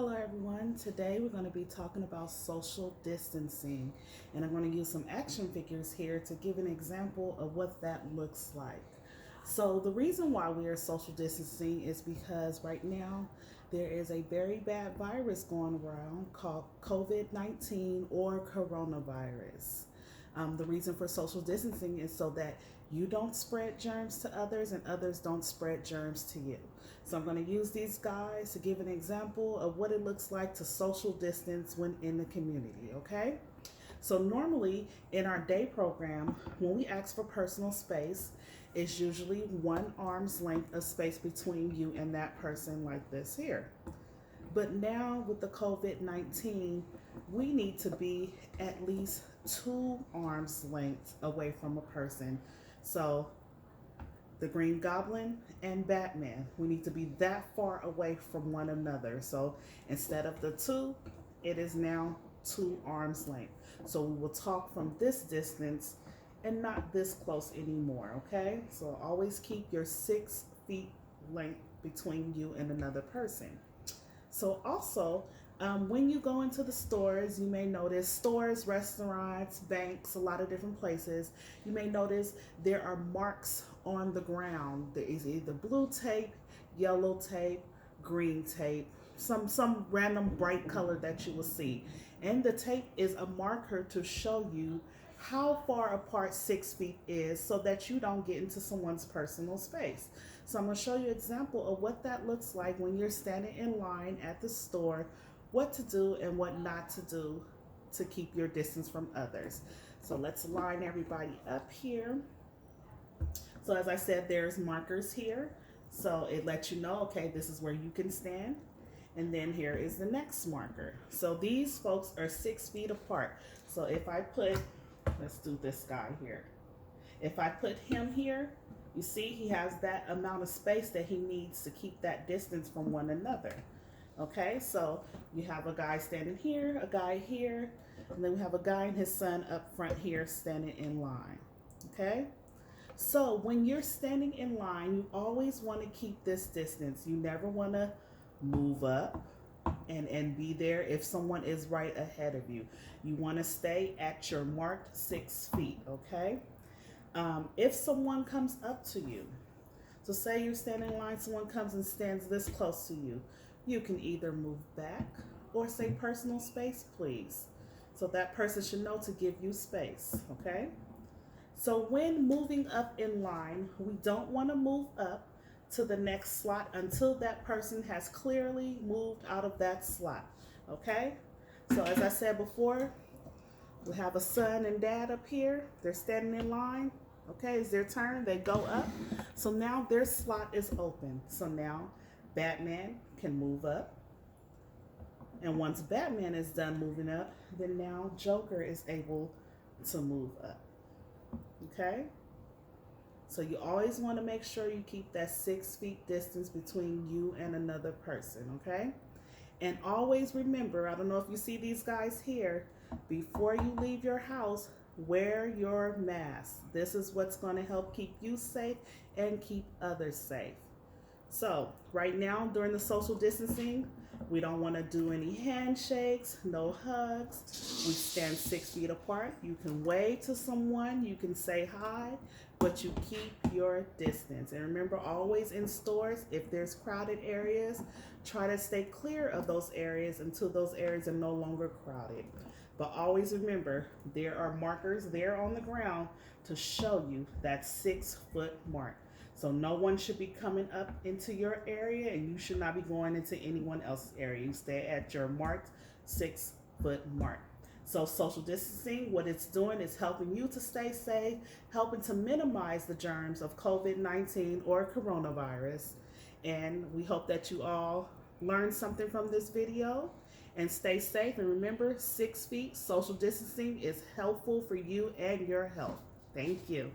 Hello everyone, today we're going to be talking about social distancing, and I'm going to use some action figures here to give an example of what that looks like. So the reason why we are social distancing is because right now there is a very bad virus going around called COVID-19 or coronavirus. The reason for social distancing is so that you don't spread germs to others and others don't spread germs to you. So I'm going to use these guys to give an example of what it looks like to social distance when in the community, okay? So normally in our day program, when we ask for personal space, it's usually 1 arm's length of space between you and that person like this here. But now with the COVID-19, we need to be at least 2 arms lengths away from a person. So the Green Goblin and Batman, we need to be that far away from one another. So instead of the 2, it is now 2 arms length. So we will talk from this distance and not this close anymore, okay? So always keep your 6 feet length between you and another person. So also, when you go into the stores, you may notice stores, restaurants, banks, a lot of different places, you may notice there are marks on the ground. There is either blue tape, yellow tape, green tape, some random bright color that you will see. And the tape is a marker to show you how far apart 6 feet is so that you don't get into someone's personal space. So I'm going to show you an example of what that looks like when you're standing in line at the store, what to do and what not to do to keep your distance from others. So let's line everybody up here. So as I said, there's markers here. So it lets you know, okay, this is where you can stand. And then here is the next marker. So these folks are 6 feet apart. So if I put, let's do this guy here. If I put him here, you see he has that amount of space that he needs to keep that distance from one another. Okay, so you have a guy standing here, a guy here, and then we have a guy and his son up front here standing in line. Okay, so when you're standing in line, you always want to keep this distance. You never want to move up and be there if someone is right ahead of you. You want to stay at your marked 6 feet, okay? If someone comes up to you, so say you're standing in line, someone comes and stands this close to you, you can either move back or say personal space, please. So that person should know to give you space, okay? So when moving up in line, we don't want to move up to the next slot until that person has clearly moved out of that slot, okay? So as I said before, we have a son and dad up here. They're standing in line. Okay, it's their turn. They go up. So now their slot is open. So now Batman can move up. And once Batman is done moving up, then now Joker is able to move up. Okay? So you always want to make sure you keep that 6 feet distance between you and another person, okay? And always remember, I don't know if you see these guys here, before you leave your house, wear your mask. This is what's going to help keep you safe and keep others safe. So right now during the social distancing, we don't want to do any handshakes, no hugs. We stand 6 feet apart. You can wave to someone, you can say hi, but you keep your distance. And remember, always in stores, if there's crowded areas, try to stay clear of those areas until those areas are no longer crowded. But always remember, there are markers there on the ground to show you that 6 foot mark. So no one should be coming up into your area, and you should not be going into anyone else's area. You stay at your marked 6 foot mark. So social distancing, what it's doing is helping you to stay safe, helping to minimize the germs of COVID-19 or coronavirus. And we hope that you all learned something from this video and stay safe. And remember, 6 feet social distancing is helpful for you and your health. Thank you.